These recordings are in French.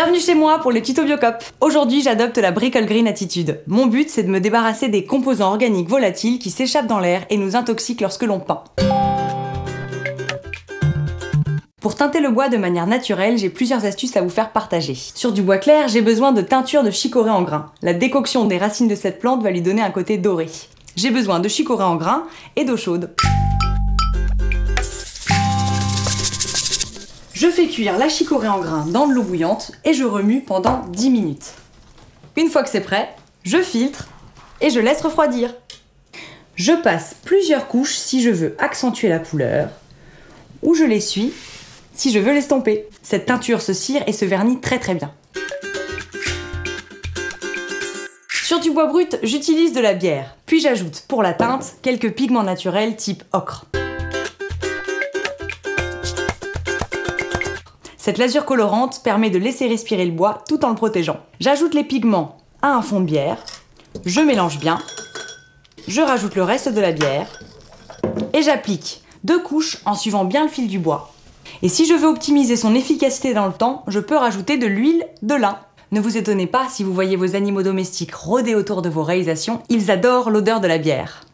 Bienvenue chez moi pour le tuto Biocop. Aujourd'hui, j'adopte la Brickle Green attitude. Mon but, c'est de me débarrasser des composants organiques volatiles qui s'échappent dans l'air et nous intoxiquent lorsque l'on peint. Pour teinter le bois de manière naturelle, j'ai plusieurs astuces à vous faire partager. Sur du bois clair, j'ai besoin de teinture de chicorée en grains. La décoction des racines de cette plante va lui donner un côté doré. J'ai besoin de chicorée en grains et d'eau chaude. Je fais cuire la chicorée en grains dans de l'eau bouillante et je remue pendant 10 minutes. Une fois que c'est prêt, je filtre et je laisse refroidir. Je passe plusieurs couches si je veux accentuer la couleur ou je l'essuie si je veux l'estomper. Cette teinture se cire et se vernit très bien. Sur du bois brut, j'utilise de la bière, puis j'ajoute pour la teinte quelques pigments naturels type ocre. Cette lasure colorante permet de laisser respirer le bois tout en le protégeant. J'ajoute les pigments à un fond de bière, je mélange bien, je rajoute le reste de la bière et j'applique 2 couches en suivant bien le fil du bois. Et si je veux optimiser son efficacité dans le temps, je peux rajouter de l'huile de lin. Ne vous étonnez pas si vous voyez vos animaux domestiques rôder autour de vos réalisations, ils adorent l'odeur de la bière.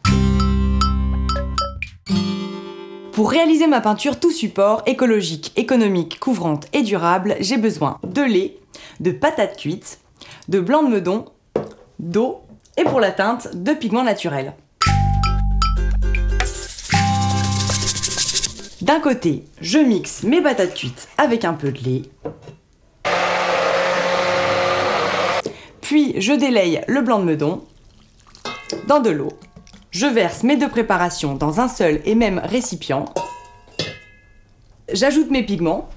Pour réaliser ma peinture tout support, écologique, économique, couvrante et durable, j'ai besoin de lait, de patates cuites, de blanc de meudon, d'eau et pour la teinte, de pigments naturels. D'un côté, je mixe mes patates cuites avec un peu de lait. Puis je délaye le blanc de meudon dans de l'eau. Je verse mes 2 préparations dans un seul et même récipient. J'ajoute mes pigments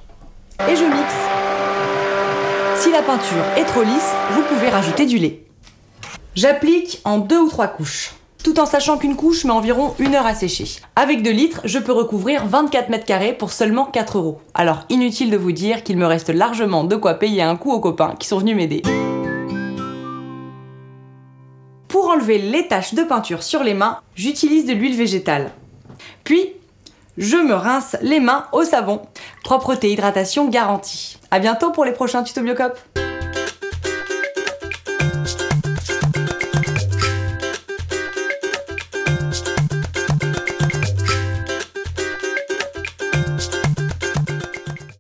et je mixe. Si la peinture est trop lisse, vous pouvez rajouter du lait. J'applique en 2 ou 3 couches, tout en sachant qu'une couche met environ 1 heure à sécher. Avec 2 litres, je peux recouvrir 24 mètres carrés pour seulement 4 €. Alors inutile de vous dire qu'il me reste largement de quoi payer un coup aux copains qui sont venus m'aider. Pour enlever les taches de peinture sur les mains, j'utilise de l'huile végétale. Puis, je me rince les mains au savon. Propreté, hydratation garantie. À bientôt pour les prochains tutos Biocop.